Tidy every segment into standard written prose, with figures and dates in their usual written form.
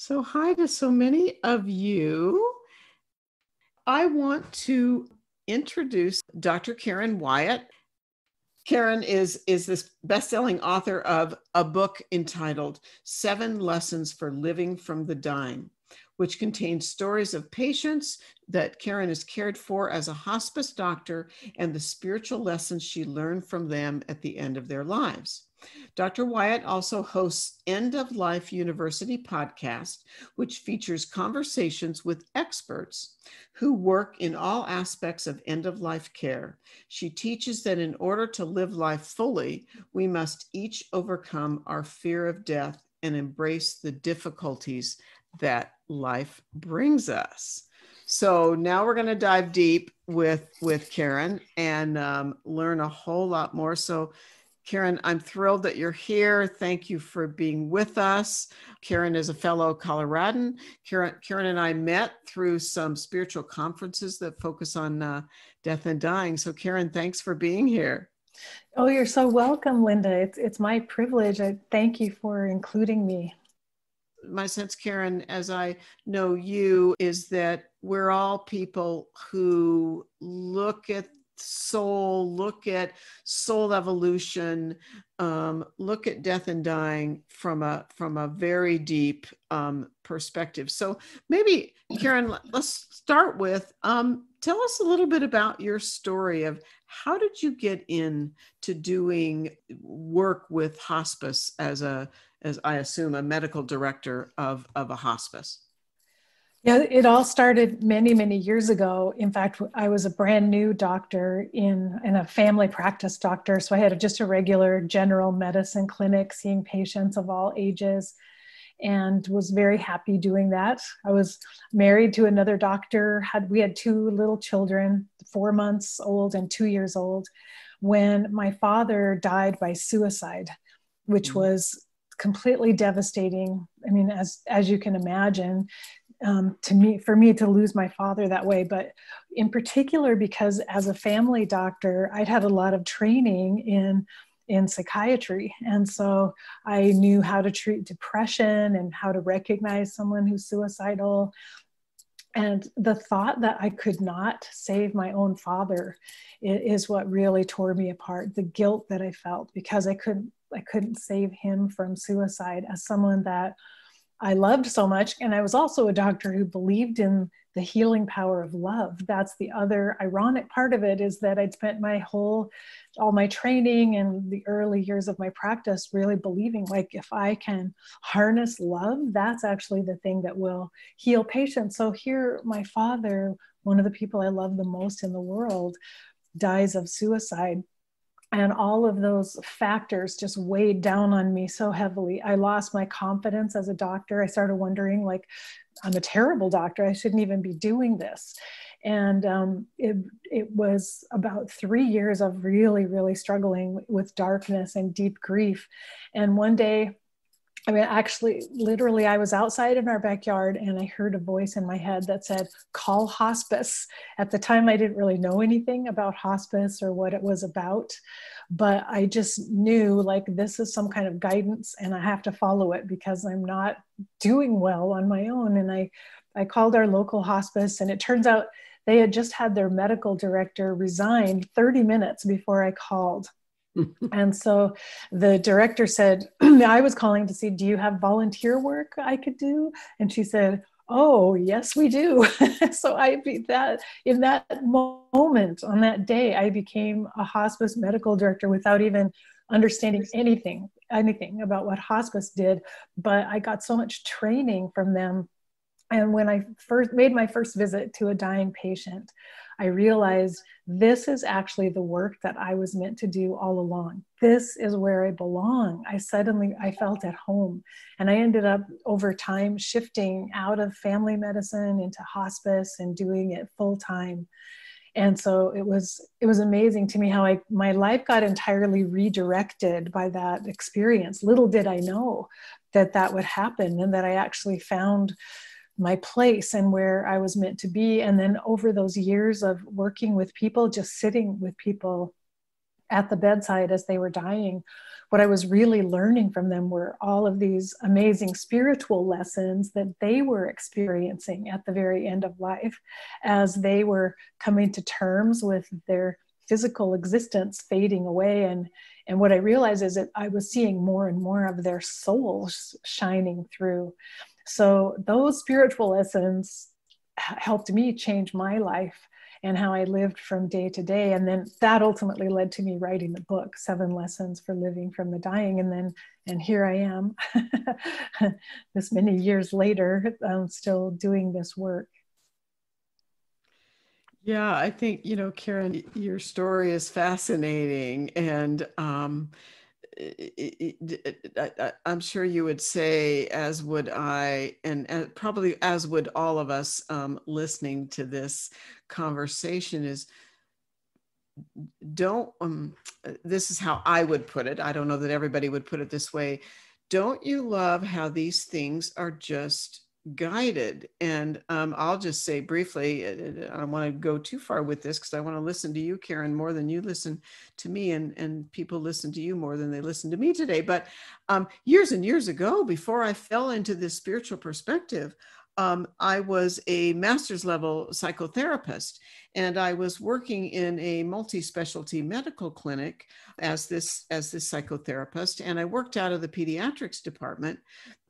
So, hi to so many of you. I want to introduce Dr. Karen Wyatt. Karen is this best-selling author of a book entitled 7 Lessons for Living from the Dying, which contains stories of patients that Karen has cared for as a hospice doctor and the spiritual lessons she learned from them at the end of their lives. Dr. Wyatt also hosts End of Life University podcast, which features conversations with experts who work in all aspects of end-of-life care. She teaches that in order to live life fully, we must each overcome our fear of death and embrace the difficulties that life brings us. So now we're going to dive deep with Karen and learn a whole lot more. So Karen, I'm thrilled that you're here. Thank you for being with us. Karen is a fellow Coloradan. Karen and I met through some spiritual conferences that focus on death and dying. So Karen, thanks for being here. Oh, you're so welcome, Linda. It's my privilege. I thank you for including me. My sense, Karen, as I know you, is that we're all people who look at soul, look at soul evolution, look at death and dying from a very deep perspective. So maybe, Karen, let's start with tell us a little bit about your story of how did you get into doing work with hospice as I assume a medical director of a hospice? Yeah, it all started many, many years ago. In fact, I was a brand new doctor in a family practice doctor. So I had just a regular general medicine clinic seeing patients of all ages and was very happy doing that. I was married to another doctor. We had 2 little children, 4 months old and 2 years old, when my father died by suicide, which was completely devastating. I mean, as you can imagine, for me to lose my father that way, but in particular because as a family doctor, I'd had a lot of training in psychiatry, and so I knew how to treat depression and how to recognize someone who's suicidal. And the thought that I could not save my own father is what really tore me apart. The guilt that I felt because I couldn't save him from suicide as someone that I loved so much. And I was also a doctor who believed in the healing power of love. That's the other ironic part of it, is that I'd spent all my training and the early years of my practice really believing, like, if I can harness love, that's actually the thing that will heal patients. So here, my father, one of the people I love the most in the world, dies of suicide. And all of those factors just weighed down on me so heavily. I lost my confidence as a doctor. I started wondering, like, I'm a terrible doctor. I shouldn't even be doing this. And it was about 3 years of really, really struggling with darkness and deep grief. And one day, I mean, actually, literally, I was outside in our backyard and I heard a voice in my head that said, call hospice. At the time, I didn't really know anything about hospice or what it was about, but I just knew, like, this is some kind of guidance and I have to follow it because I'm not doing well on my own. And I called our local hospice, and it turns out they had just had their medical director resign 30 minutes before I called. And so the director said, I was calling to see, do you have volunteer work I could do? And she said, oh, yes, we do. So in that moment, on that day, I became a hospice medical director without even understanding anything about what hospice did. But I got so much training from them. And when I first made my first visit to a dying patient, I realized this is actually the work that I was meant to do all along. This is where I belong. I felt at home. And I ended up over time shifting out of family medicine into hospice and doing it full time. And so it was amazing to me how my life got entirely redirected by that experience. Little did I know that would happen, and that I actually found my place and where I was meant to be. And then over those years of working with people, just sitting with people at the bedside as they were dying, what I was really learning from them were all of these amazing spiritual lessons that they were experiencing at the very end of life, as they were coming to terms with their physical existence fading away. And what I realized is that I was seeing more and more of their souls shining through. So those spiritual lessons helped me change my life and how I lived from day to day. And then that ultimately led to me writing the book, 7 Lessons for Living from the Dying. And here I am, this many years later, still doing this work. Yeah, I think, Karen, your story is fascinating. And I'm sure you would say, as would I, and probably as would all of us listening to this conversation, is don't, this is how I would put it. I don't know that everybody would put it this way. Don't you love how these things are just guided? And I'll just say briefly, I don't want to go too far with this because I want to listen to you, Karen, more than you listen to me, and people listen to you more than they listen to me today. But years and years ago, before I fell into this spiritual perspective, I was a master's level psychotherapist, and I was working in a multi-specialty medical clinic as this psychotherapist, and I worked out of the pediatrics department.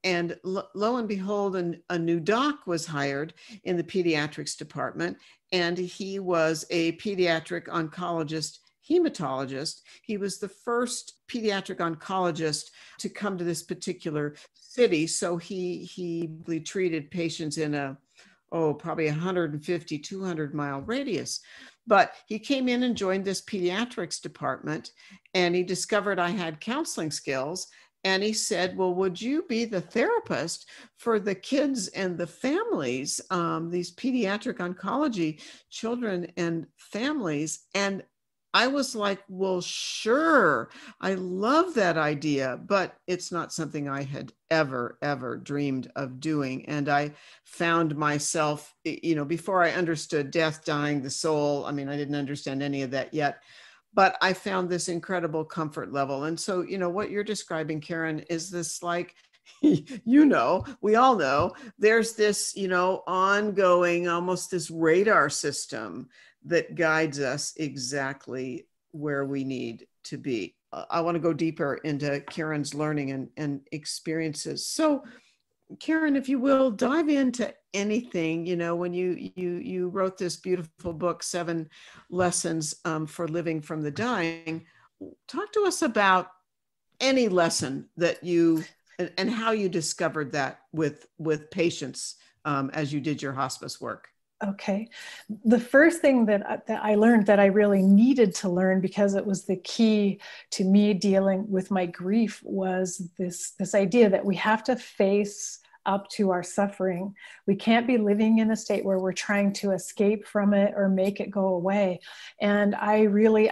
And lo and behold, a new doc was hired in the pediatrics department, and he was a pediatric oncologist hematologist. He was the first pediatric oncologist to come to this particular city. So he treated patients in probably 150, 200 mile radius. But he came in and joined this pediatrics department, and he discovered I had counseling skills. And he said, well, would you be the therapist for the kids and the families, these pediatric oncology children and families? And I was like, well, sure. I love that idea, but it's not something I had ever dreamed of doing. And I found myself, before I understood death, dying, the soul. I mean, I didn't understand any of that yet, but I found this incredible comfort level. And so, what you're describing, Karen, is this like, we all know there's this, ongoing, almost this radar system that guides us exactly where we need to be. I want to go deeper into Karen's learning and experiences. So, Karen, if you will, dive into anything. When you wrote this beautiful book, 7 Lessons for Living from the Dying, talk to us about any lesson that you and how you discovered that with patients as you did your hospice work. Okay. The first thing that I learned that I really needed to learn, because it was the key to me dealing with my grief, was this idea that we have to face up to our suffering. We can't be living in a state where we're trying to escape from it or make it go away. And I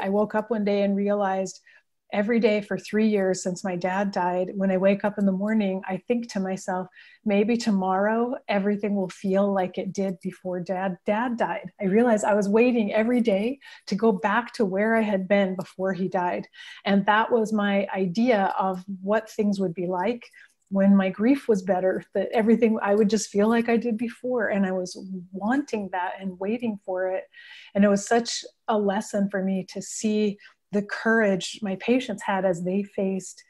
woke up one day and realized, every day for 3 years since my dad died, when I wake up in the morning, I think to myself, maybe tomorrow everything will feel like it did before dad died. I realized I was waiting every day to go back to where I had been before he died. And that was my idea of what things would be like when my grief was better, that everything, I would just feel like I did before. And I was wanting that and waiting for it. And it was such a lesson for me to see the courage my patients had as they faced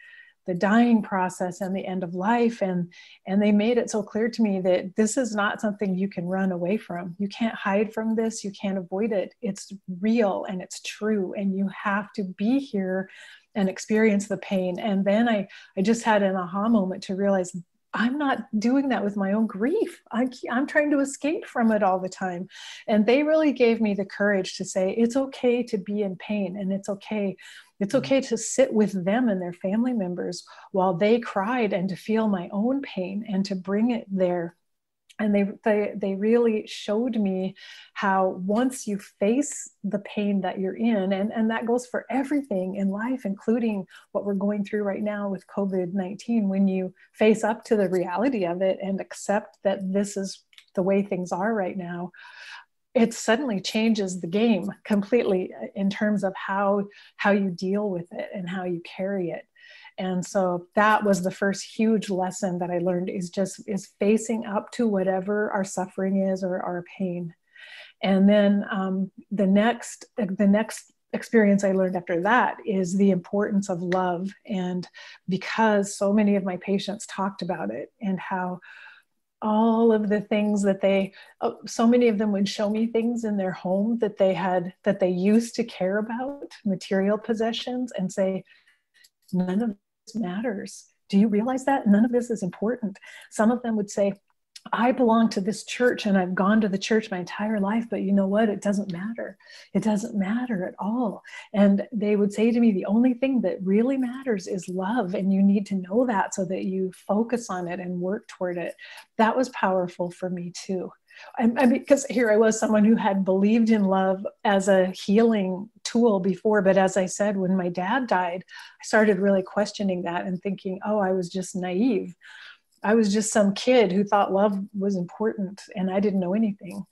the dying process and the end of life. And they made it so clear to me that this is not something you can run away from. You can't hide from this. You can't avoid it. It's real and it's true. And you have to be here and experience the pain. And then I just had an aha moment to realize I'm not doing that with my own grief. I'm trying to escape from it all the time. And they really gave me the courage to say, it's okay to be in pain, and it's okay. It's okay to sit with them and their family members while they cried, and to feel my own pain and to bring it there. And they really showed me how once you face the pain that you're in, and that goes for everything in life, including what we're going through right now with COVID-19, when you face up to the reality of it and accept that this is the way things are right now, it suddenly changes the game completely in terms of how you deal with it and how you carry it. And so that was the first huge lesson that I learned, is facing up to whatever our suffering is or our pain. And then the next experience I learned after that is the importance of love. And because so many of my patients talked about it, and how all of the things that so many of them would show me things in their home that they used to care about, material possessions, and say, none of this matters. Do you realize that? None of this is important. Some of them would say, I belong to this church and I've gone to the church my entire life, but you know what? It doesn't matter. It doesn't matter at all. And they would say to me, the only thing that really matters is love. And you need to know that so that you focus on it and work toward it. That was powerful for me too. Because here I was, someone who had believed in love as a healing tool before. But as I said, when my dad died, I started really questioning that and thinking, oh, I was just naive. I was just some kid who thought love was important, and I didn't know anything.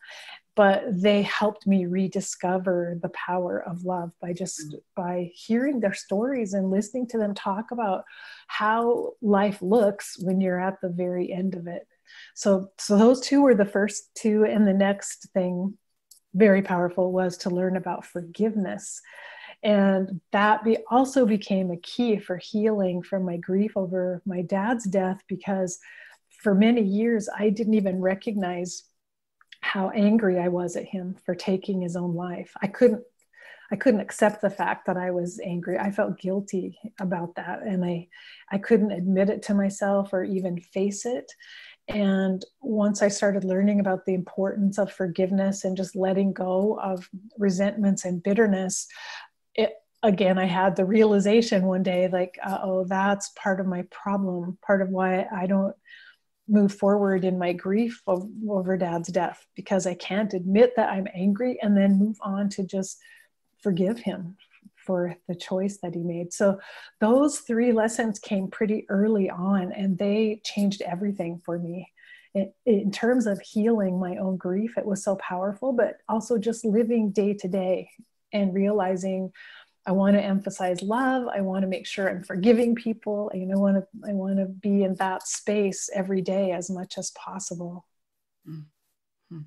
But they helped me rediscover the power of love by hearing their stories and listening to them talk about how life looks when you're at the very end of it. So those two were the first two. And the next thing, very powerful, was to learn about forgiveness. And that also became a key for healing from my grief over my dad's death, because for many years, I didn't even recognize how angry I was at him for taking his own life. I couldn't accept the fact that I was angry. I felt guilty about that. And I couldn't admit it to myself or even face it. And once I started learning about the importance of forgiveness and just letting go of resentments and bitterness, again, I had the realization one day, like, oh, that's part of my problem, part of why I don't move forward in my grief over Dad's death, because I can't admit that I'm angry and then move on to just forgive him for the choice that he made. So those three lessons came pretty early on, and they changed everything for me. In terms of healing my own grief, it was so powerful, but also just living day to day and realizing I want to emphasize love. I want to make sure I'm forgiving people. I want to be in that space every day as much as possible. Mm-hmm.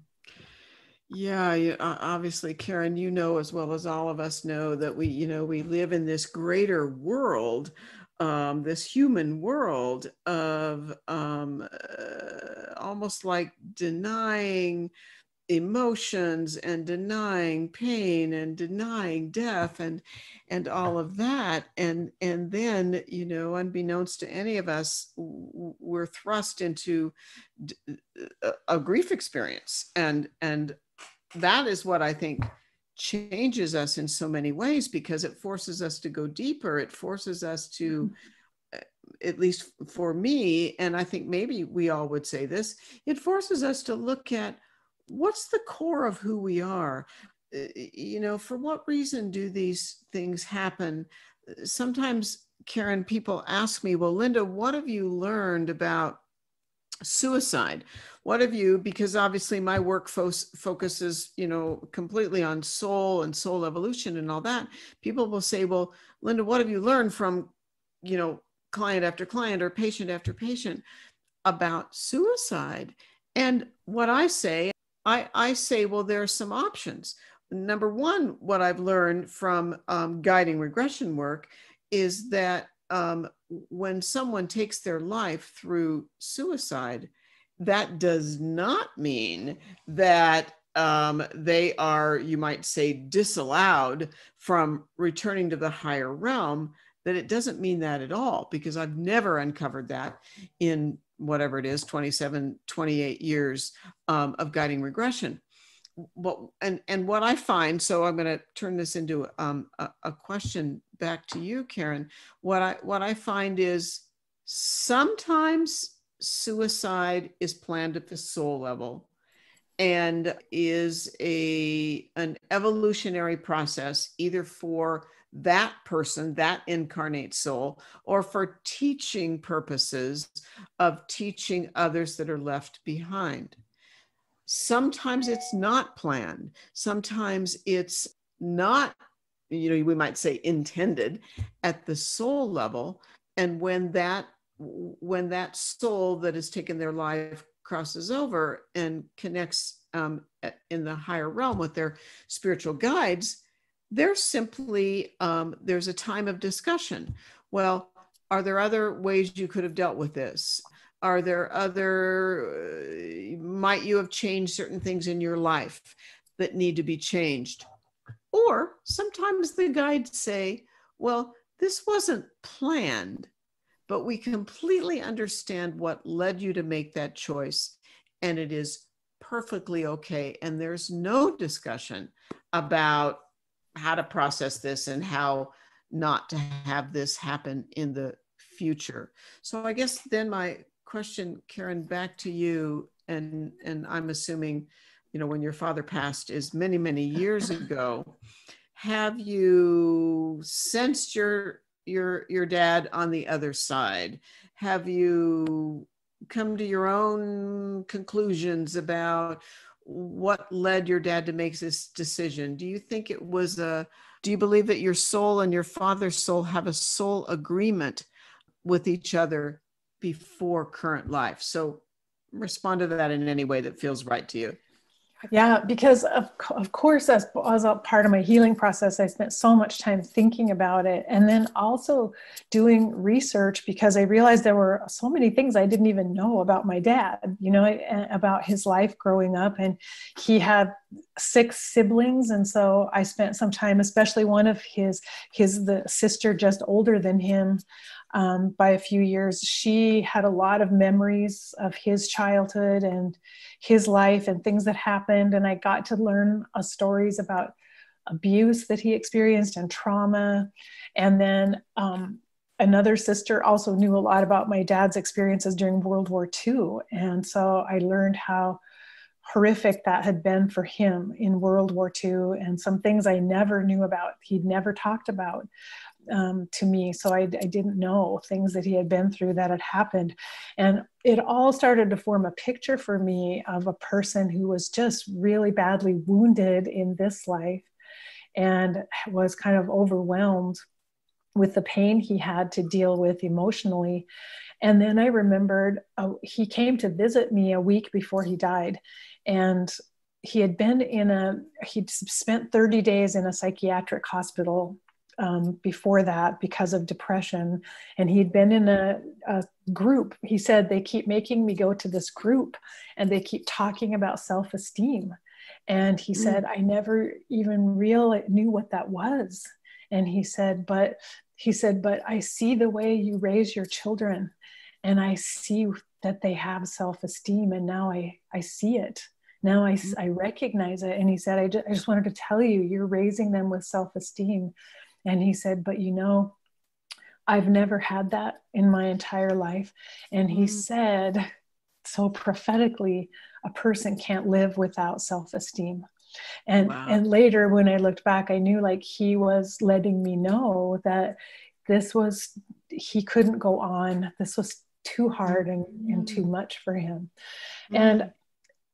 Yeah, obviously, Karen, you know as well as all of us know that we live in this greater world, this human world of almost like denying emotions and denying pain and denying death and all of that, and then unbeknownst to any of us, we're thrust into a grief experience, and that is what I think changes us in so many ways, because it forces us to go deeper. It forces us to, at least for me, and I think maybe we all would say this, it forces us to look at what's the core of who we are. For what reason do these things happen? Sometimes, Karen, people ask me, well, Linda, what have you learned about suicide? What have you, because obviously my work focuses, completely on soul and soul evolution and all that. People will say, well, Linda, what have you learned from, client after client or patient after patient about suicide? And what I say, I say, well, there are some options. Number one, what I've learned from guiding regression work is that when someone takes their life through suicide, that does not mean that they are, you might say, disallowed from returning to the higher realm. That it doesn't mean that at all, because I've never uncovered that in whatever it is, 27, 28 years of guiding regression. What I find, so I'm going to turn this into a question back to you, Karen. What I find is sometimes suicide is planned at the soul level and is an evolutionary process, either for that person, that incarnate soul, or for teaching purposes of teaching others that are left behind. Sometimes it's not planned. Sometimes it's not, we might say intended at the soul level. And when that soul that has taken their life crosses over and connects in the higher realm with their spiritual guides, there's simply, there's a time of discussion. Well, are there other ways you could have dealt with this? Are there might you have changed certain things in your life that need to be changed? Or sometimes the guides say, well, this wasn't planned, but we completely understand what led you to make that choice. And it is perfectly okay. And there's no discussion about how to process this and how not to have this happen in the future. So I guess then my question, Karen, back to you, and I'm assuming, when your father passed is many, many years ago. Have you sensed your dad on the other side? Have you come to your own conclusions about what led your dad to make this decision? Do you think it was do you believe that your soul and your father's soul have a soul agreement with each other before current life? So respond to that in any way that feels right to you. Yeah, because of course, as a part of my healing process, I spent so much time thinking about it, and then also doing research, because I realized there were so many things I didn't even know about my dad, about his life growing up. And he had 6 siblings. And so I spent some time, especially one of the sister just older than him, by a few years. She had a lot of memories of his childhood and his life and things that happened. And I got to learn stories about abuse that he experienced and trauma. And then another sister also knew a lot about my dad's experiences during World War II. And so I learned how horrific that had been for him in World War II, and some things I never knew about. He'd never talked about to me. So I didn't know things that he had been through that had happened. And it all started to form a picture for me of a person who was just really badly wounded in this life and was kind of overwhelmed with the pain he had to deal with emotionally. And then I remembered he came to visit me a week before he died. And he'd spent 30 days in a psychiatric hospital before that because of depression. And he'd been in a group. He said, they keep making me go to this group and they keep talking about self-esteem. And he said, I never even really knew what that was. And he said, but I see the way you raise your children, and I see that they have self-esteem. And now I see it. Now I recognize it. And he said, I just wanted to tell you, you're raising them with self-esteem. And he said, but I've never had that in my entire life. And he said, so prophetically, a person can't live without self-esteem. And Wow. And later, when I looked back, I knew he was letting me know that he couldn't go on. This was too hard and too much for him. And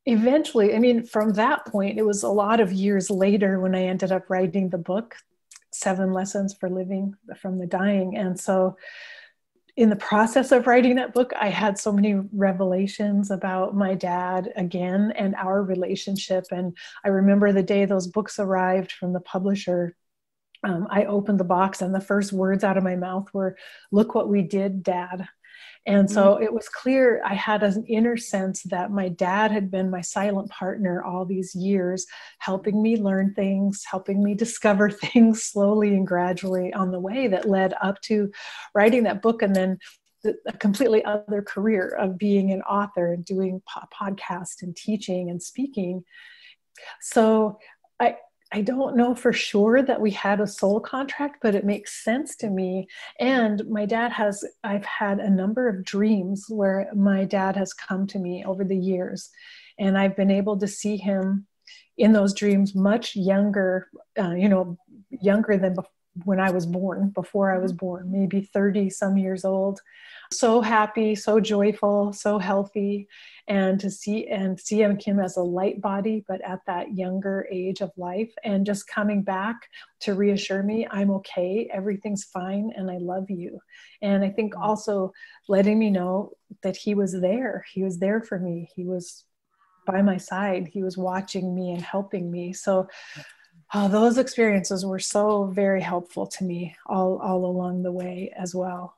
eventually, from that point, it was a lot of years later when I ended up writing the book, 7 Lessons for Living from the Dying. And so in the process of writing that book, I had so many revelations about my dad again and our relationship. And I remember the day those books arrived from the publisher, I opened the box and the first words out of my mouth were, "Look what we did, Dad." And so it was clear I had an inner sense that my dad had been my silent partner all these years, helping me learn things, helping me discover things slowly and gradually on the way that led up to writing that book, and then a completely other career of being an author and doing podcasts and teaching and speaking. So I don't know for sure that we had a soul contract, but it makes sense to me. And I've had a number of dreams where my dad has come to me over the years, and I've been able to see him in those dreams much younger, younger than when I was born, before I was born, maybe 30 some years old. So happy, so joyful, so healthy. And to see him as a light body, but at that younger age of life, and just coming back to reassure me, I'm okay, everything's fine, and I love you. And I think also letting me know that he was there. He was there for me. He was by my side. He was watching me and helping me. So those experiences were so very helpful to me all along the way as well.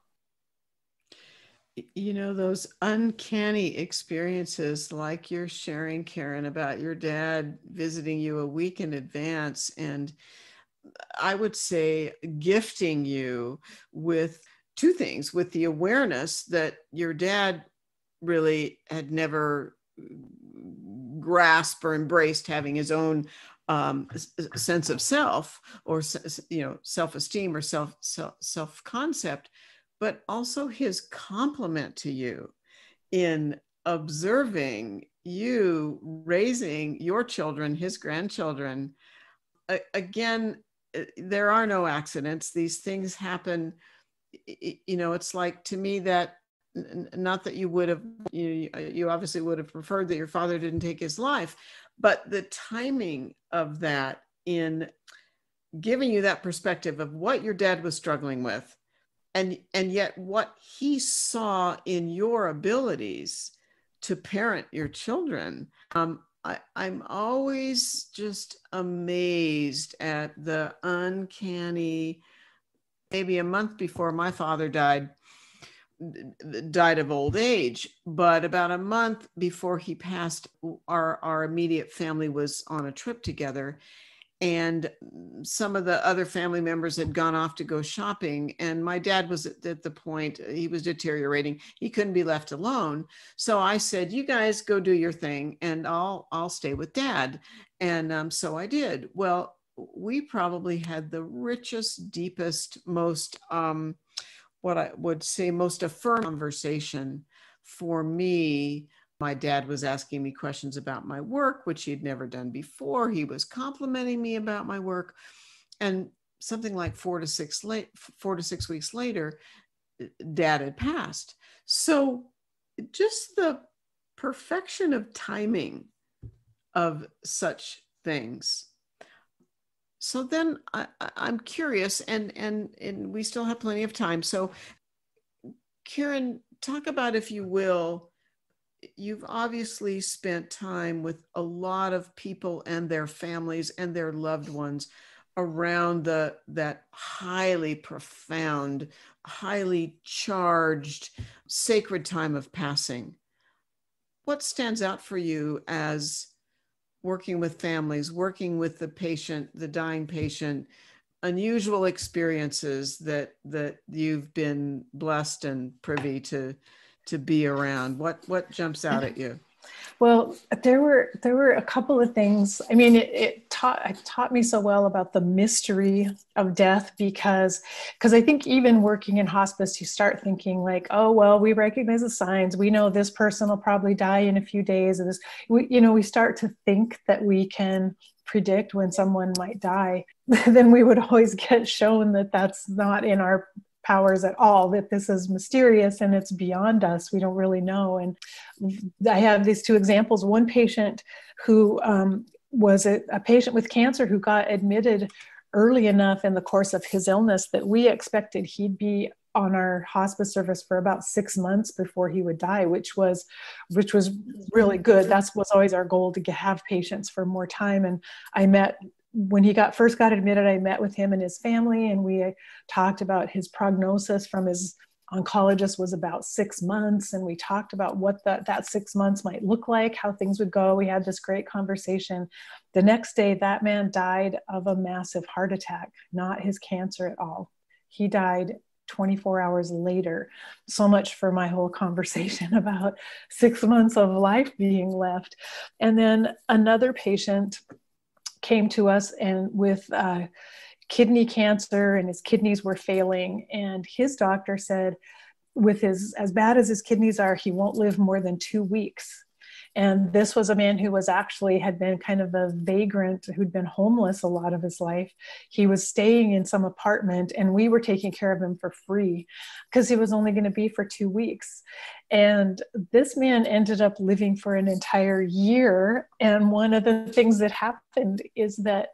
You know, those uncanny experiences like you're sharing, Karen, about your dad visiting you a week in advance, and I would say gifting you with two things: with the awareness that your dad really had never grasped or embraced having his own sense of self, or self-esteem, or self-concept, but also his compliment to you in observing you raising your children, his grandchildren. Again, there are no accidents. These things happen. It's like, to me, that not that you would have, you obviously would have preferred that your father didn't take his life, but the timing of that in giving you that perspective of what your dad was struggling with, and yet what he saw in your abilities to parent your children. I'm always just amazed at the uncanny. Maybe a month before my father died of old age, but about a month before he passed, our immediate family was on a trip together, and some of the other family members had gone off to go shopping, and my dad was at the point, he was deteriorating, he couldn't be left alone. So I said, you guys go do your thing, and I'll stay with Dad. And so I did. Well, we probably had the richest, deepest, most what I would say most affirming conversation. For me, my dad was asking me questions about my work, which he'd never done before. He was complimenting me about my work. And something like 4 to 6 weeks later, Dad had passed. So just the perfection of timing of such things. So then I'm curious, and we still have plenty of time. So Karen, talk about, if you will, you've obviously spent time with a lot of people and their families and their loved ones around that highly profound, highly charged, sacred time of passing. What stands out for you as working with families, working with the patient, the dying patient, unusual experiences that you've been blessed and privy to be around? What jumps out at you? Well, there were a couple of things. I mean, it taught me so well about the mystery of death, because I think even working in hospice, you start thinking like, oh, well, we recognize the signs. We know this person will probably die in a few days. And we start to think that we can predict when someone might die. Then we would always get shown that that's not in our powers at all, that this is mysterious and it's beyond us. We don't really know. And I have these two examples. One patient who was a patient with cancer who got admitted early enough in the course of his illness that we expected he'd be on our hospice service for about 6 months before he would die, which was really good. That was always our goal, to have patients for more time. And when he first got admitted, I met with him and his family, and we talked about his prognosis from his oncologist was about 6 months. And we talked about what that 6 months might look like, how things would go. We had this great conversation. The next day, that man died of a massive heart attack, not his cancer at all. He died 24 hours later. So much for my whole conversation about 6 months of life being left. And then another patient came to us and with kidney cancer, and his kidneys were failing. And his doctor said, as bad as his kidneys are, he won't live more than 2 weeks. And this was a man who was actually had been kind of a vagrant, who'd been homeless a lot of his life. He was staying in some apartment and we were taking care of him for free because he was only going to be for 2 weeks. And this man ended up living for an entire year. And one of the things that happened is that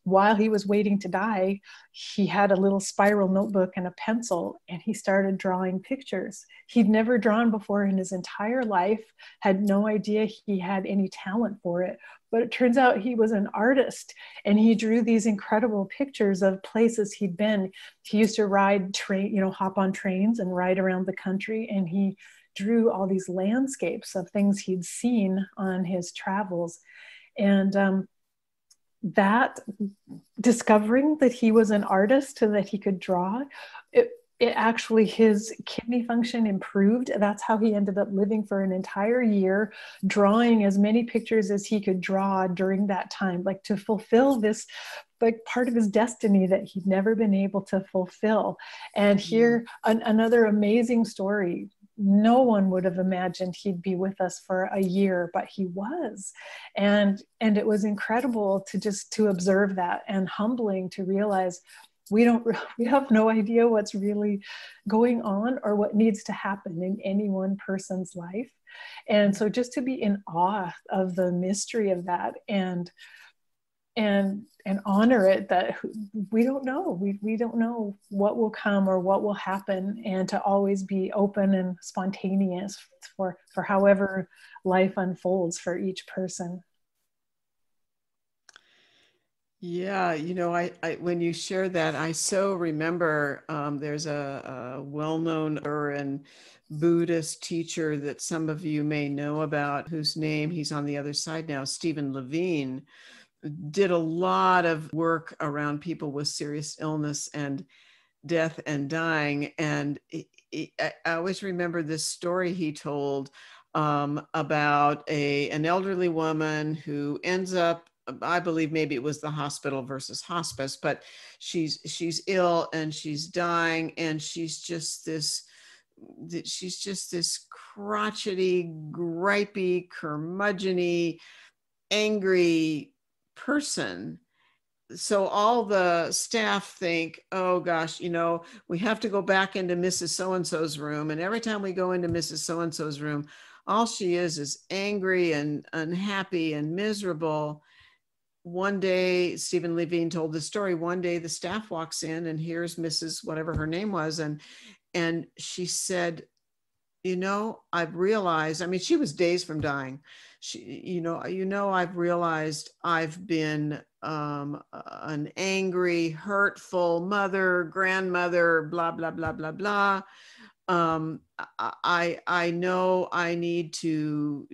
while he was waiting to die, he had a little spiral notebook and a pencil, and he started drawing pictures. He'd never drawn before in his entire life, had no idea he had any talent for it. But it turns out he was an artist, and he drew these incredible pictures of places he'd been. He used to hop on trains and ride around the country, and he drew all these landscapes of things he'd seen on his travels. And that discovering that he was an artist and that he could draw, it actually, his kidney function improved. That's how he ended up living for an entire year, drawing as many pictures as he could draw during that time, like to fulfill this, like part of his destiny that he'd never been able to fulfill. And here, another amazing story. No one would have imagined he'd be with us for a year, but he was. And it was incredible to observe that, and humbling to realize we have no idea what's really going on or what needs to happen in any one person's life. And so just to be in awe of the mystery of that and honor it, that we don't know. We don't know what will come or what will happen, and to always be open and spontaneous for however life unfolds for each person. Yeah, I when you share that, I so remember there's a well-known and Buddhist teacher that some of you may know about, whose name, he's on the other side now, Stephen LaVine, did a lot of work around people with serious illness and death and dying. And I always remember this story he told about an elderly woman who ends up, I believe maybe it was the hospital versus hospice, but she's ill and she's dying, and she's just this crotchety, gripey, curmudgeon-y, angry person. So all the staff think, oh gosh, we have to go back into Mrs. So-and-so's room. And every time we go into Mrs. So-and-so's room, all she is angry and unhappy and miserable. One day, Stephen LaVine told the story, one day the staff walks in and here's Mrs. whatever her name was. And she said, I've realized, she was days from dying. I've realized I've been an angry, hurtful mother, grandmother, blah, blah, blah, blah, blah. I know I need to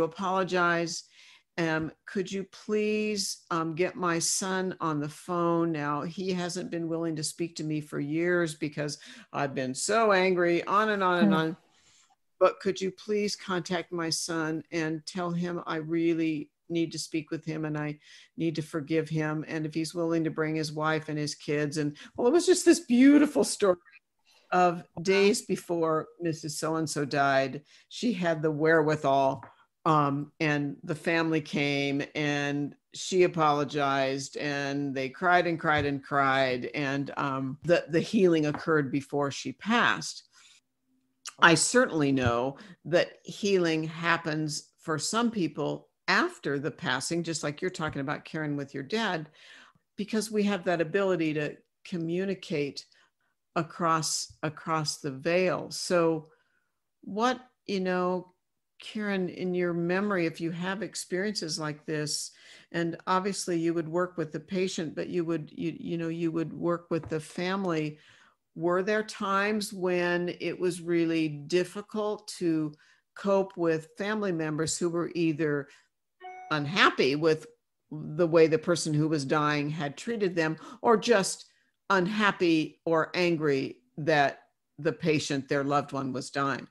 apologize. Could you please get my son on the phone now? He hasn't been willing to speak to me for years because I've been so angry, on and on and on. But could you please contact my son and tell him I really need to speak with him and I need to forgive him. And if he's willing to bring his wife and his kids. And well, it was just this beautiful story of days before Mrs. So-and-so died. She had the wherewithal. And the family came and she apologized and they cried and cried and cried. And the healing occurred before she passed. I certainly know that healing happens for some people after the passing, just like you're talking about, Karen, with your dad, because we have that ability to communicate across the veil. So what, Karen, in your memory, if you have experiences like this, and obviously you would work with the patient, but you would work with the family. Were there times when it was really difficult to cope with family members who were either unhappy with the way the person who was dying had treated them, or just unhappy or angry that the patient, their loved one, was dying?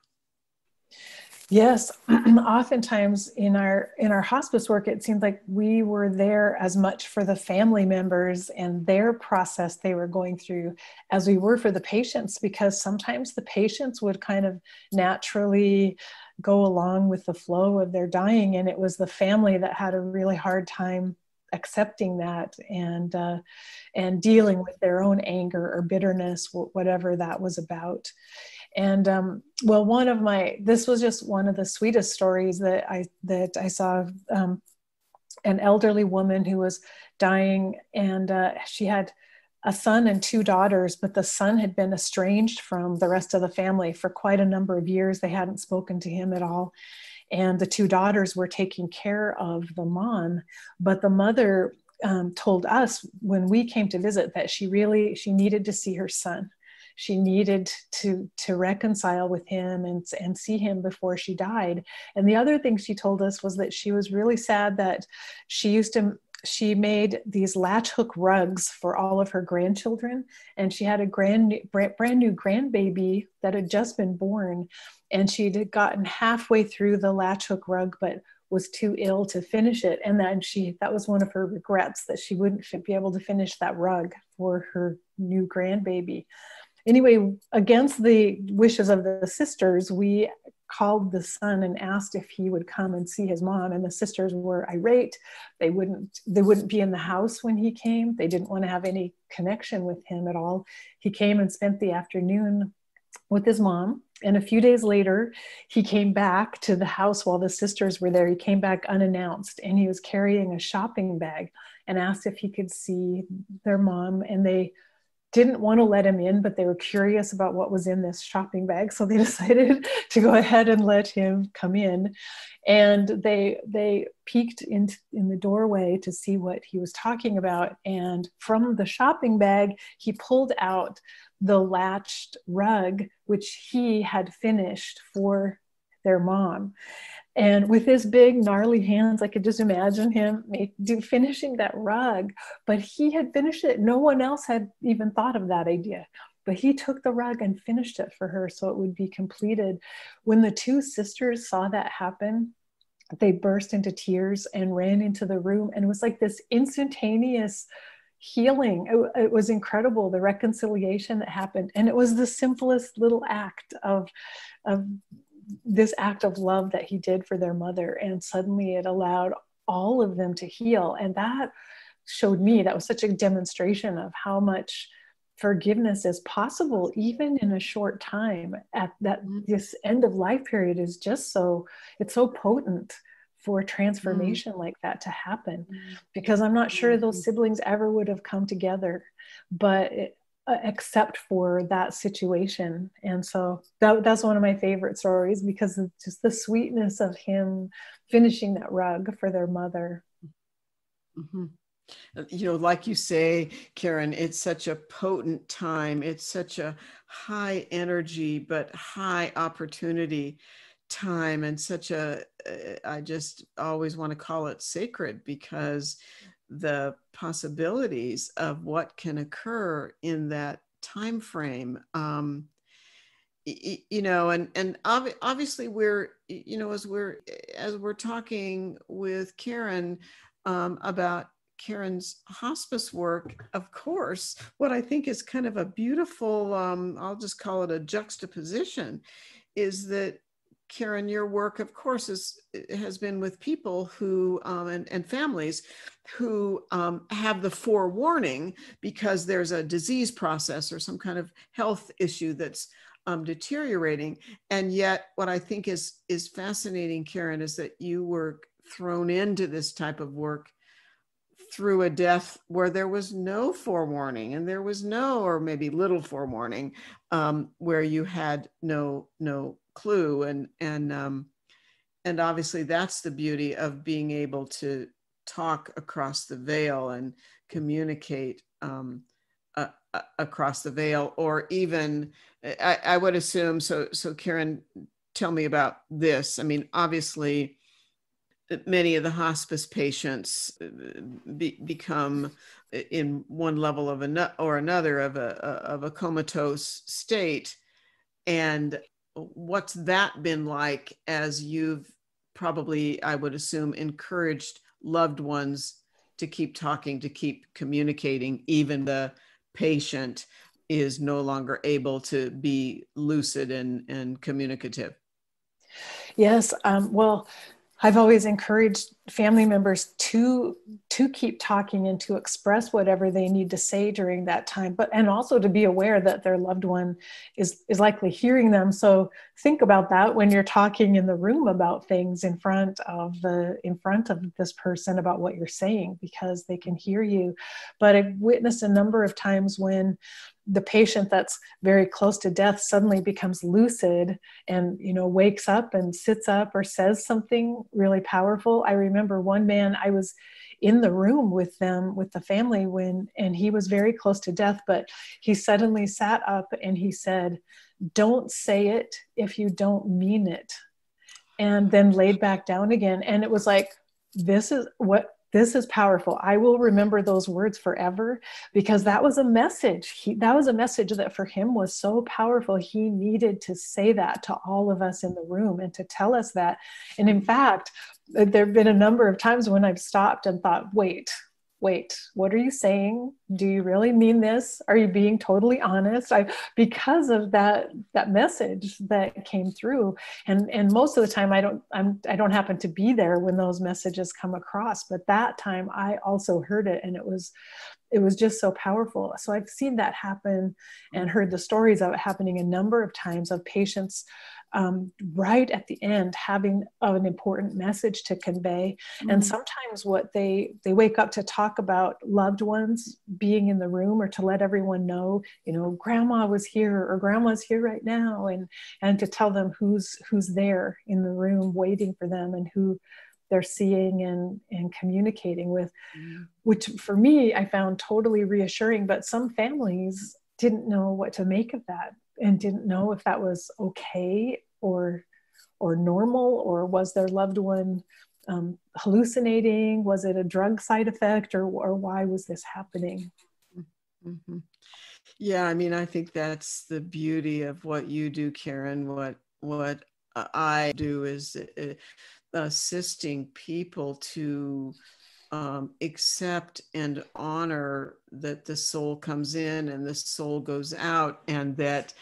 Yes, oftentimes in our hospice work, it seemed like we were there as much for the family members and their process they were going through as we were for the patients, because sometimes the patients would kind of naturally go along with the flow of their dying, and it was the family that had a really hard time accepting that and dealing with their own anger or bitterness, whatever that was about. And well, this was just one of the sweetest stories that I saw. An elderly woman who was dying, and she had a son and two daughters, but the son had been estranged from the rest of the family for quite a number of years. They hadn't spoken to him at all. And the two daughters were taking care of the mom, but the mother told us when we came to visit that she needed to see her son. She needed to reconcile with him and see him before she died. And the other thing she told us was that she was really sad that she made these latch hook rugs for all of her grandchildren. And she had a brand new grandbaby that had just been born. And she'd gotten halfway through the latch hook rug, but was too ill to finish it. And then that was one of her regrets, that she wouldn't be able to finish that rug for her new grandbaby. Anyway, against the wishes of the sisters, we called the son and asked if he would come and see his mom. And the sisters were irate. They wouldn't be in the house when he came. They didn't want to have any connection with him at all. He came and spent the afternoon with his mom. And a few days later, he came back to the house while the sisters were there. He came back unannounced, and he was carrying a shopping bag and asked if he could see their mom. And they didn't want to let him in, but they were curious about what was in this shopping bag. So they decided to go ahead and let him come in. And they peeked in the doorway to see what he was talking about. And from the shopping bag, he pulled out the latched rug, which he had finished for their mom. And with his big gnarly hands, I could just imagine him finishing that rug, but he had finished it. No one else had even thought of that idea, but he took the rug and finished it for her so it would be completed. When the two sisters saw that happen, they burst into tears and ran into the room. And it was like this instantaneous healing. It was incredible, the reconciliation that happened. And it was the simplest little act of this act of love that he did for their mother. And suddenly it allowed all of them to heal. And that showed me, that was such a demonstration of how much forgiveness is possible, even in a short time. At that, this end of life period is just it's so potent for transformation like that to happen, because I'm not sure those siblings ever would have come together, but except for that situation. And so that's one of my favorite stories, because of just the sweetness of him finishing that rug for their mother. Mm-hmm. Like you say, Karen, it's such a potent time. It's such a high energy, but high opportunity time, and I just always want to call it sacred, because the possibilities of what can occur in that time frame, and obviously we're, as we're talking with Karen about Karen's hospice work, of course, what I think is kind of a beautiful, I'll just call it a juxtaposition, is that Karen, your work, of course, has been with people who and families who have the forewarning because there's a disease process or some kind of health issue that's deteriorating. And yet, what I think is fascinating, Karen, is that you were thrown into this type of work through a death where there was no forewarning, and there was no, or maybe little forewarning, where you had no clue, and obviously that's the beauty of being able to talk across the veil and communicate across the veil, or even I would assume so. Karen, tell me about this. I mean, obviously many of the hospice patients become in one level of or another of a comatose state, and what's that been like as you've probably, I would assume, encouraged loved ones to keep talking, to keep communicating, even the patient is no longer able to be lucid and communicative? Yes. Well, I've always encouraged family members to keep talking and to express whatever they need to say during that time, but and also to be aware that their loved one is likely hearing them. So think about that when you're talking in the room about things in front of this person about what you're saying, because they can hear you. But I've witnessed a number of times when the patient that's very close to death suddenly becomes lucid and, wakes up and sits up or says something really powerful. I remember one man, I was in the room with them, with the family, and he was very close to death, but he suddenly sat up and he said, "Don't say it if you don't mean it." And then laid back down again. And it was like, this is powerful. I will remember those words forever, because that was a message. That was a message that for him was so powerful. He needed to say that to all of us in the room and to tell us that. And in fact, there have been a number of times when I've stopped and thought, wait, what are you saying? Do you really mean this? Are you being totally honest? Because of that message that came through. And most of the time I don't happen to be there when those messages come across, but that time I also heard it, and it was just so powerful. So I've seen that happen and heard the stories of it happening a number of times, of patients right at the end having an important message to convey. Mm-hmm. And sometimes what they wake up to talk about loved ones being in the room, or to let everyone know, grandma was here, or grandma's here right now, and to tell them who's there in the room waiting for them, and who they're seeing and communicating with, which for me, I found totally reassuring. But some families didn't know what to make of that, and didn't know if that was okay or normal, or was their loved one hallucinating? Was it a drug side effect, or why was this happening? Mm-hmm. Yeah, I mean, I think that's the beauty of what you do, Karen. What I do is assisting people to accept and honor that the soul comes in and the soul goes out, and that,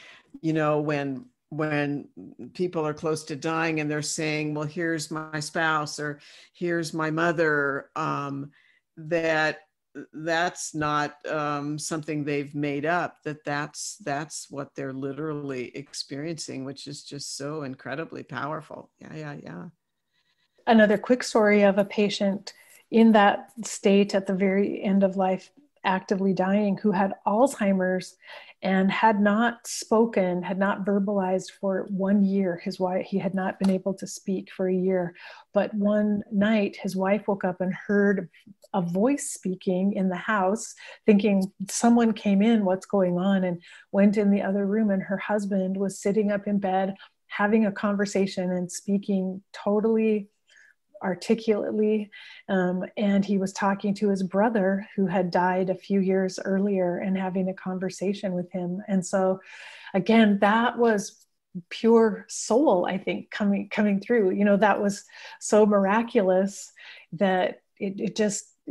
when people are close to dying and they're saying, well, here's my spouse, or here's my mother, that's not something they've made up, that's what they're literally experiencing, which is just so incredibly powerful. Yeah. Another quick story of a patient in that state at the very end of life, actively dying, who had Alzheimer's and had not spoken, had not verbalized for 1 year. His wife, he had not been able to speak for a year. But one night, his wife woke up and heard a voice speaking in the house, thinking someone came in, what's going on? And went in the other room, and her husband was sitting up in bed, having a conversation and speaking totally articulately, and he was talking to his brother who had died a few years earlier, and having a conversation with him. And so again, that was pure soul, I think, coming through. That was so miraculous that it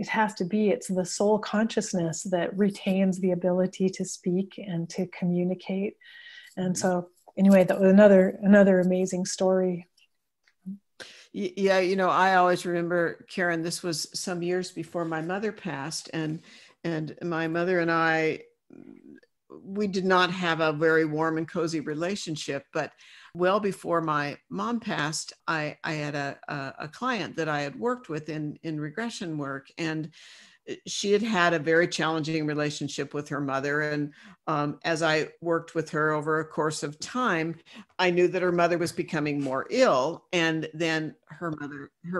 has to be, it's the soul consciousness that retains the ability to speak and to communicate. And so anyway, that was another amazing story. Yeah, I always remember, Karen, this was some years before my mother passed, and my mother and I, we did not have a very warm and cozy relationship, but well before my mom passed, I had a client that I had worked with in regression work, and she had had a very challenging relationship with her mother. And as I worked with her over a course of time, I knew that her mother was becoming more ill. And then her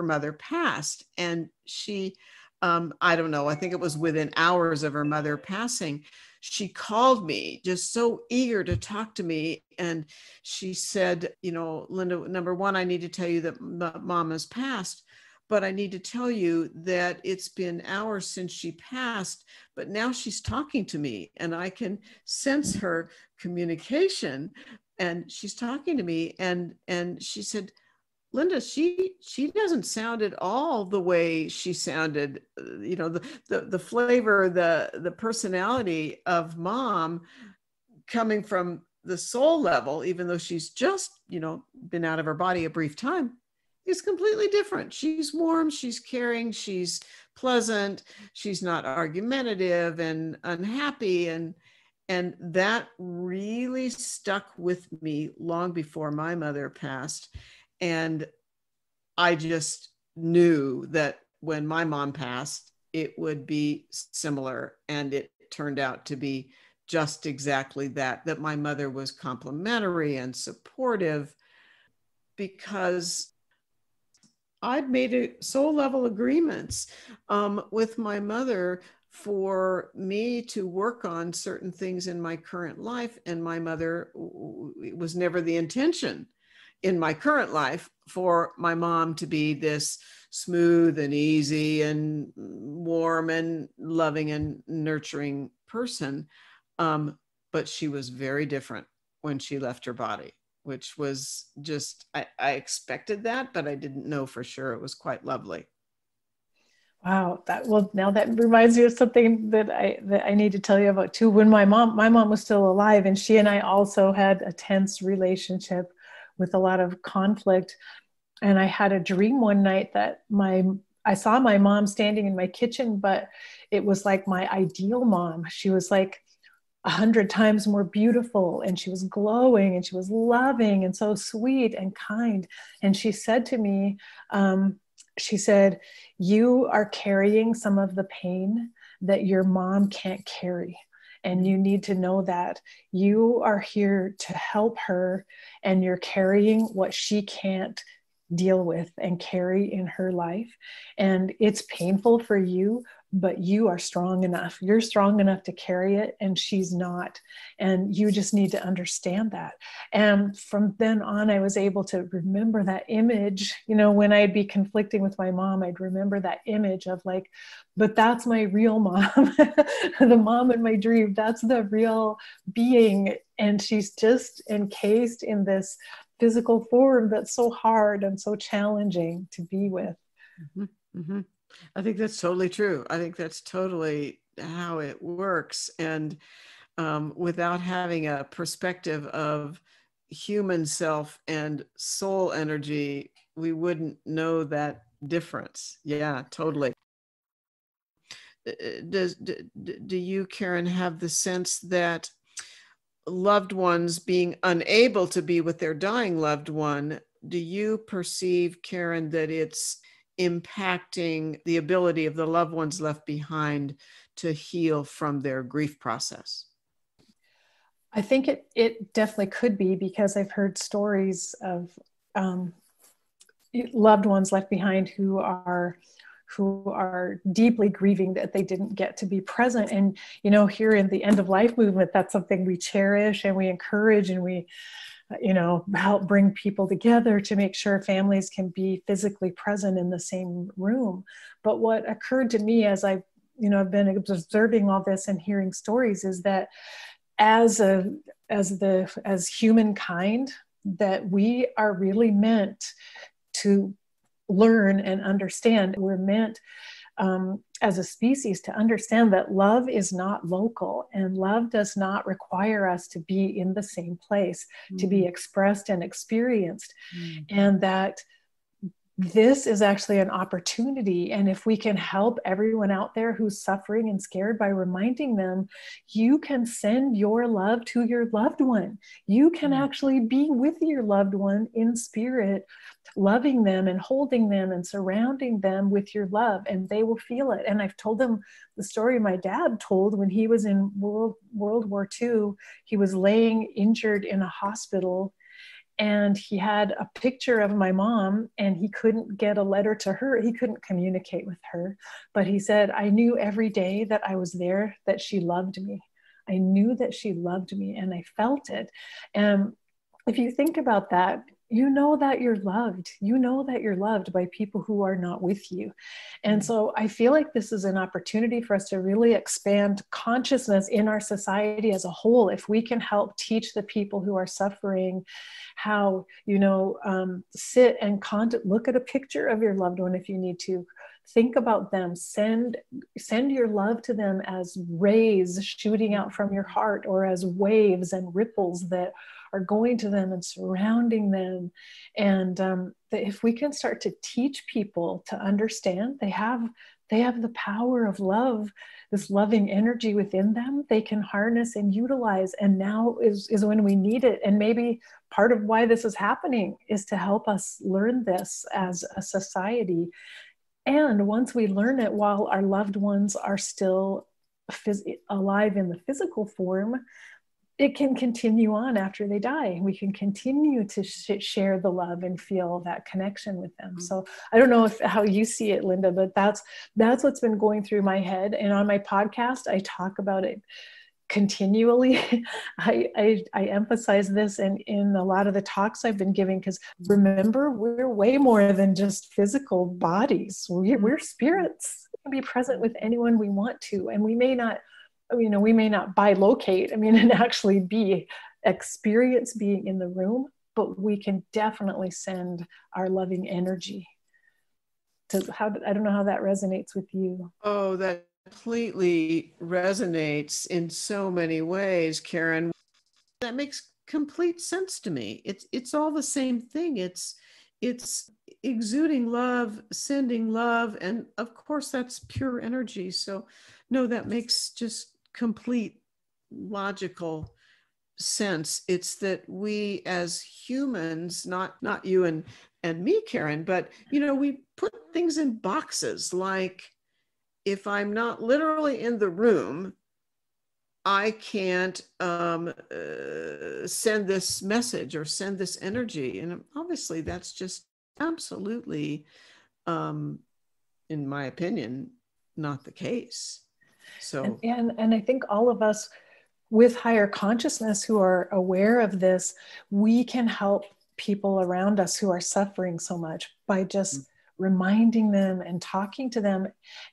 mother passed. And she, I don't know, I think it was within hours of her mother passing, she called me just so eager to talk to me. And she said, Linda, number one, I need to tell you that mom has passed. But I need to tell you that it's been hours since she passed, but now she's talking to me, and I can sense her communication. and she's talking to me, and she said, Linda, she doesn't sound at all the way she sounded. The flavor, the personality of mom coming from the soul level, even though she's just, been out of her body a brief time, is completely different. She's warm, she's caring, she's pleasant, she's not argumentative and unhappy. And that really stuck with me long before my mother passed. And I just knew that when my mom passed, it would be similar. And it turned out to be just exactly that my mother was complimentary and supportive, because I'd made soul level agreements with my mother for me to work on certain things in my current life. And my mother, it was never the intention in my current life for my mom to be this smooth and easy and warm and loving and nurturing person. But she was very different when she left her body, which was just, I expected that, but I didn't know for sure. It was quite lovely. Wow. Now that reminds me of something that I need to tell you about too. When my mom was still alive, and she and I also had a tense relationship with a lot of conflict. And I had a dream one night that I saw my mom standing in my kitchen, but it was like my ideal mom. She was like 100 times more beautiful, and she was glowing, and she was loving and so sweet and kind. And she said to me, she said, you are carrying some of the pain that your mom can't carry. And you need to know that you are here to help her, and you're carrying what she can't deal with and carry in her life. And it's painful for you, but you are strong enough. You're strong enough to carry it, and she's not. And you just need to understand that. And from then on, I was able to remember that image. When I'd be conflicting with my mom, I'd remember that image of like, but that's my real mom, the mom in my dream. That's the real being. And she's just encased in this physical form that's so hard and so challenging to be with. Mm-hmm. Mm-hmm. I think that's totally true. I think that's totally how it works. And without having a perspective of human self and soul energy, we wouldn't know that difference. Yeah, totally. Do you, Karen, have the sense that loved ones being unable to be with their dying loved one, do you perceive, Karen, that it's impacting the ability of the loved ones left behind to heal from their grief process? I think it definitely could be, because I've heard stories of loved ones left behind who are deeply grieving that they didn't get to be present. And here in the end of life movement, that's something we cherish and we encourage, and we help bring people together to make sure families can be physically present in the same room. But what occurred to me as I've been observing all this and hearing stories is that as humankind, that we are really meant to learn and understand. We're meant as a species to understand that love is not local, and love does not require us to be in the same place, to be expressed and experienced. And that this is actually an opportunity. And if we can help everyone out there who's suffering and scared by reminding them, you can send your love to your loved one. You can actually be with your loved one in spirit, loving them and holding them and surrounding them with your love, and they will feel it. And I've told them the story my dad told when he was in World War II. He was laying injured in a hospital, and he had a picture of my mom, and he couldn't get a letter to her. He couldn't communicate with her, but he said, I knew every day that I was there, that she loved me. I knew that she loved me, and I felt it. And if you think about that, you know that you're loved. You know that you're loved by people who are not with you. And so I feel like this is an opportunity for us to really expand consciousness in our society as a whole. If we can help teach the people who are suffering how, sit and look at a picture of your loved one if you need to. Think about them, send your love to them as rays shooting out from your heart, or as waves and ripples that are going to them and surrounding them. And that if we can start to teach people to understand they have the power of love, this loving energy within them, they can harness and utilize. And now is when we need it. And maybe part of why this is happening is to help us learn this as a society. And once we learn it while our loved ones are still alive in the physical form, it can continue on after they die. We can continue to share the love and feel that connection with them. So I don't know how you see it, Linda, but that's what's been going through my head. And on my podcast, I talk about it continually. I emphasize this in a lot of the talks I've been giving, because remember, we're way more than just physical bodies. We're spirits. We can be present with anyone we want to, and we may not bilocate, and actually experience being in the room, but we can definitely send our loving energy. I don't know how that resonates with you. Oh, that completely resonates in so many ways, Karen. That makes complete sense to me. It's all the same thing. It's exuding love, sending love, and of course that's pure energy. So no, that makes just complete logical sense. It's that we as humans, not you and me, Karen, but we put things in boxes. Like, if I'm not literally in the room, I can't send this message or send this energy. And obviously that's just absolutely, in my opinion, not the case. So, and I think all of us with higher consciousness who are aware of this, we can help people around us who are suffering so much by just reminding them and talking to them.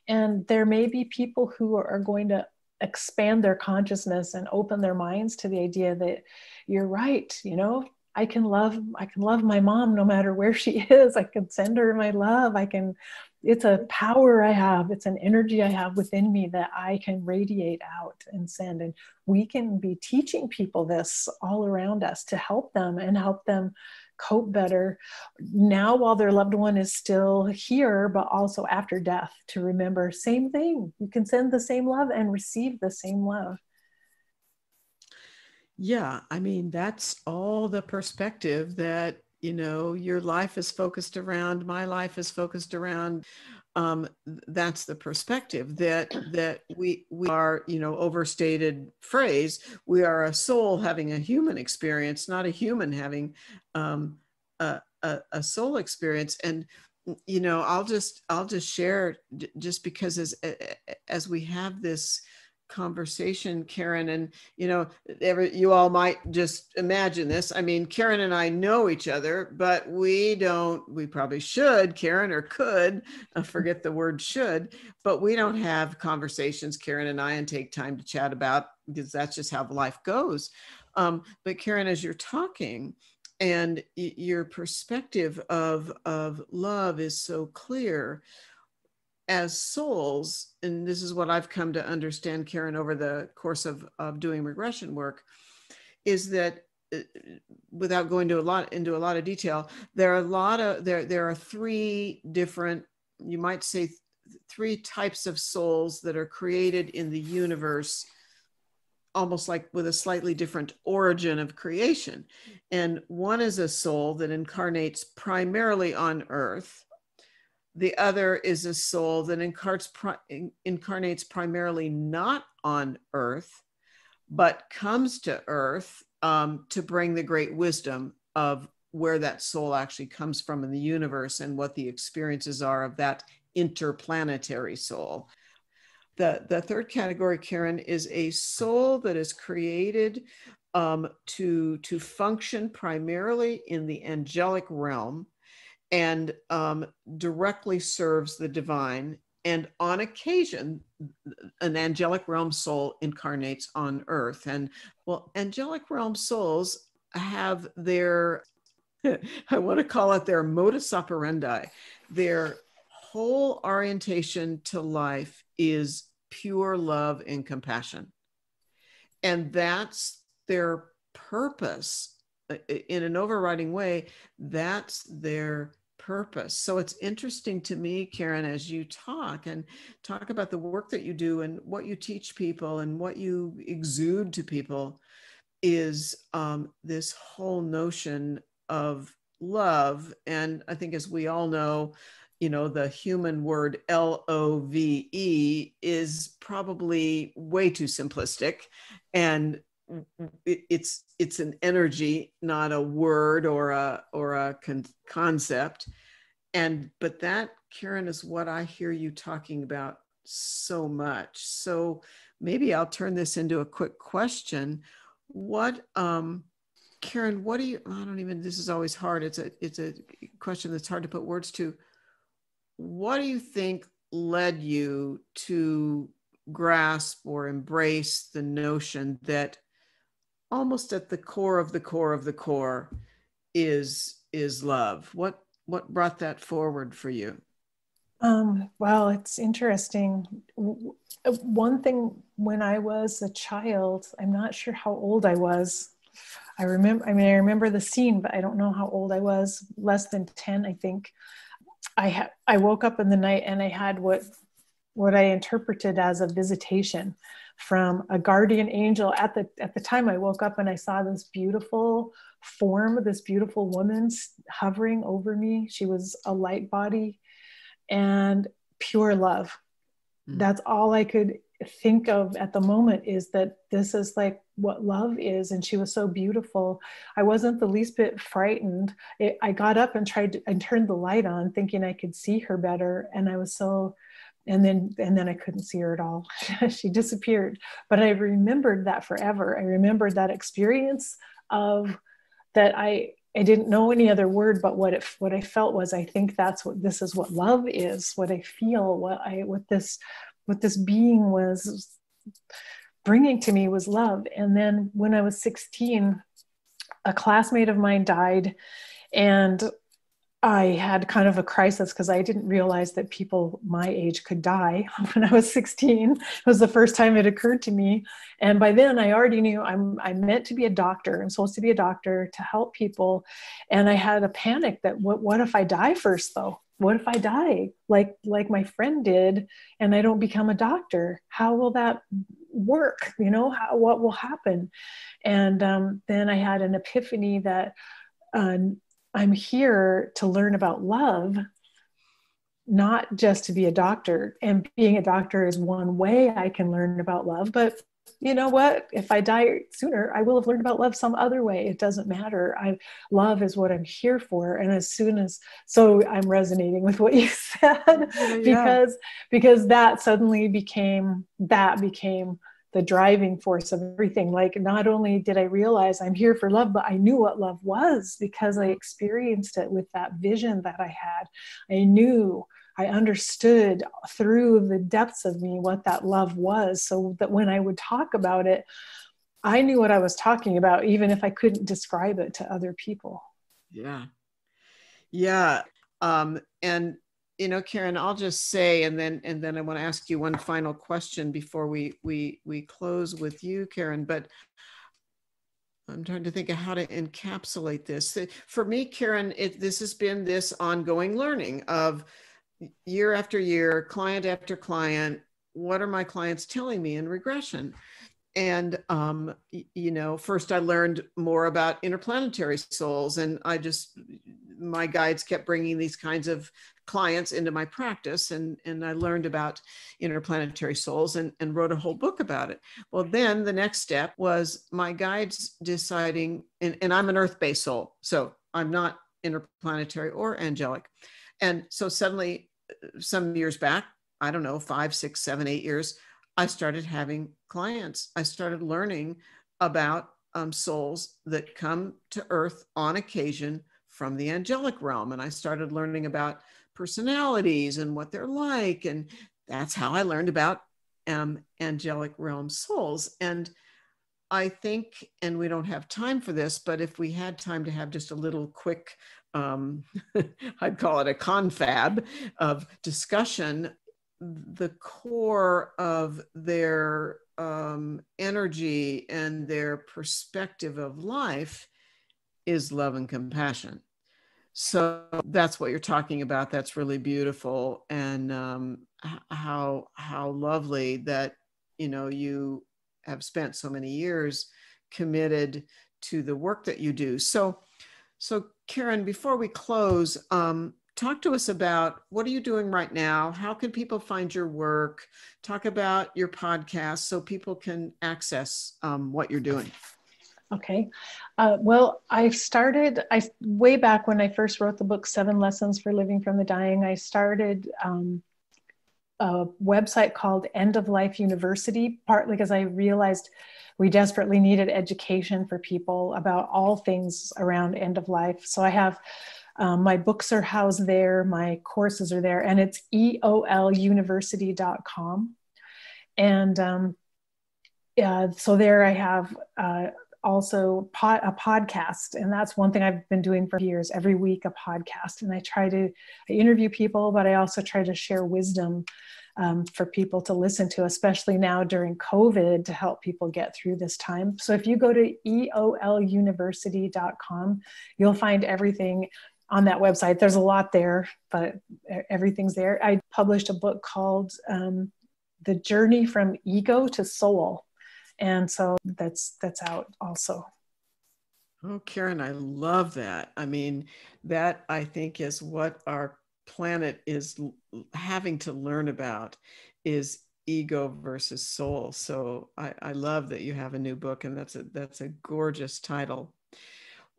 And there may be people who are going to expand their consciousness and open their minds to the idea that you're right. I can love my mom no matter where she is. I can send her my love. It's a power I have. It's an energy I have within me that I can radiate out and send. And we can be teaching people this all around us to help them and help them cope better now while their loved one is still here, but also after death, to remember, same thing. You can send the same love and receive the same love. Yeah, that's all the perspective that, your life is focused around, my life is focused around. That's the perspective that we are, overstated phrase. We are a soul having a human experience, not a human having a soul experience. And I'll just share, just because as we have this conversation, Karen, and you all might just imagine this. Karen and I know each other, but we probably should, Karen, or could, forget the word should, but we don't have conversations, Karen and I, and take time to chat about, because that's just how life goes. But Karen, as you're talking, and your perspective of love is so clear. As souls, and this is what I've come to understand, Karen, over the course of doing regression work, is that without going into a lot of detail, there are three different, you might say, three types of souls that are created in the universe, almost like with a slightly different origin of creation. And one is a soul that incarnates primarily on Earth. The other is a soul that incarnates primarily not on Earth, but comes to Earth to bring the great wisdom of where that soul actually comes from in the universe and what the experiences are of that interplanetary soul. The third category, Karen, is a soul that is created to function primarily in the angelic realm, and directly serves the divine. And on occasion, an angelic realm soul incarnates on earth. And well, angelic realm souls have their, I want to call it their modus operandi. Their whole orientation to life is pure love and compassion. And that's their purpose. In an overriding way, that's their purpose. So it's interesting to me, Karen, as you talk about the work that you do and what you teach people and what you exude to people, is this whole notion of love. And I think, as we all know, the human word love is probably way too simplistic, and it's an energy, not a word or a concept. But that, Karen, is what I hear you talking about so much. So maybe I'll turn this into a quick question. What, Karen, what do you, I don't even, this is always hard. It's a question that's hard to put words to. What do you think led you to grasp or embrace the notion that almost at the core of the core of the core is love? What brought that forward for you? Well, it's interesting. One thing, when I was a child, I'm not sure how old I was. I remember the scene, but I don't know how old I was. Less than 10, I think. I woke up in the night and I had what I interpreted as a visitation from a guardian angel. At the time I woke up and I saw this beautiful form, this beautiful woman hovering over me. She was a light body and pure love. That's all I could think of at the moment, is that this is like what love is. And she was so beautiful. I wasn't the least bit frightened. I got up and turned the light on, thinking I could see her better. And I was so, and then I couldn't see her at all. She disappeared. But I remembered that forever. I remembered that experience of that. I didn't know any other word, but what I felt was, I think this is what love is. What I feel, what this being was bringing to me was love. And then when I was 16, a classmate of mine died, and I had kind of a crisis because I didn't realize that people my age could die when I was 16. It was the first time it occurred to me. And by then I already knew I'm meant to be a doctor. I'm supposed to be a doctor to help people. And I had a panic that what if I die first though? What if I die like my friend did and I don't become a doctor? How will that work? What will happen? And then I had an epiphany that I'm here to learn about love, not just to be a doctor. And being a doctor is one way I can learn about love. But you know what? If I die sooner, I will have learned about love some other way. It doesn't matter. Love is what I'm here for. And so I'm resonating with what you said, Yeah. because that suddenly became the driving force of everything. Like, not only did I realize I'm here for love, but I knew what love was because I experienced it with that vision that I had. I understood through the depths of me what that love was, so that when I would talk about it, I knew what I was talking about, even if I couldn't describe it to other people. Yeah. Yeah. And Karen, I'll just say, and then I want to ask you one final question before we close with you, Karen, but I'm trying to think of how to encapsulate this. For me, Karen, this has been this ongoing learning of year after year, client after client. What are my clients telling me in regression? And, first I learned more about interplanetary souls, and my guides kept bringing these kinds of clients into my practice, and I learned about interplanetary souls and wrote a whole book about it. Well, then the next step was my guides deciding, and I'm an earth-based soul, so I'm not interplanetary or angelic. And so suddenly, some years back, I don't know, 5, 6, 7, 8 years, I started having clients. I started learning about souls that come to Earth on occasion from the angelic realm. And I started learning about personalities and what they're like. And that's how I learned about angelic realm souls. And I think, and we don't have time for this, but if we had time to have just a little quick, I'd call it a confab of discussion, the core of their energy and their perspective of life is love and compassion. So that's what you're talking about. That's really beautiful. And how lovely that, you have spent so many years committed to the work that you do. So Karen, before we close, talk to us about what are you doing right now? How can people find your work? Talk about your podcast so people can access what you're doing. Okay. Well, way back when I first wrote the book, 7 Lessons for Living from the Dying, I started a website called End of Life University, partly because I realized we desperately needed education for people about all things around end of life. So I have my books are housed there, my courses are there, and it's eoluniversity.com. And so there I have also a podcast, and that's one thing I've been doing for years, every week a podcast. And I interview people, but I also try to share wisdom for people to listen to, especially now during COVID, to help people get through this time. So if you go to eoluniversity.com, you'll find everything on that website. There's a lot there, but everything's there. I published a book called The Journey from Ego to Soul. And so that's out also. Oh, Karen, I love that. I mean, that I think is what our planet is having to learn about, is ego versus soul. So I love that you have a new book, and that's a gorgeous title.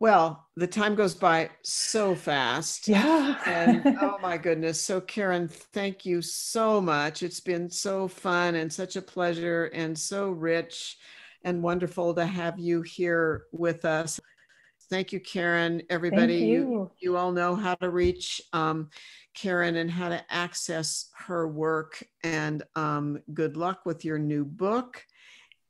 Well, the time goes by so fast. Yeah. And oh my goodness. So Karen, thank you so much. It's been so fun and such a pleasure and so rich and wonderful to have you here with us. Thank you, Karen. Everybody, Thank you all know how to reach Karen and how to access her work. And good luck with your new book.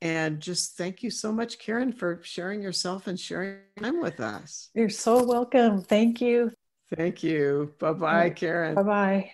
And just thank you so much, Karen, for sharing yourself and sharing time with us. You're so welcome. Thank you. Thank you. Bye-bye, Karen. Bye-bye.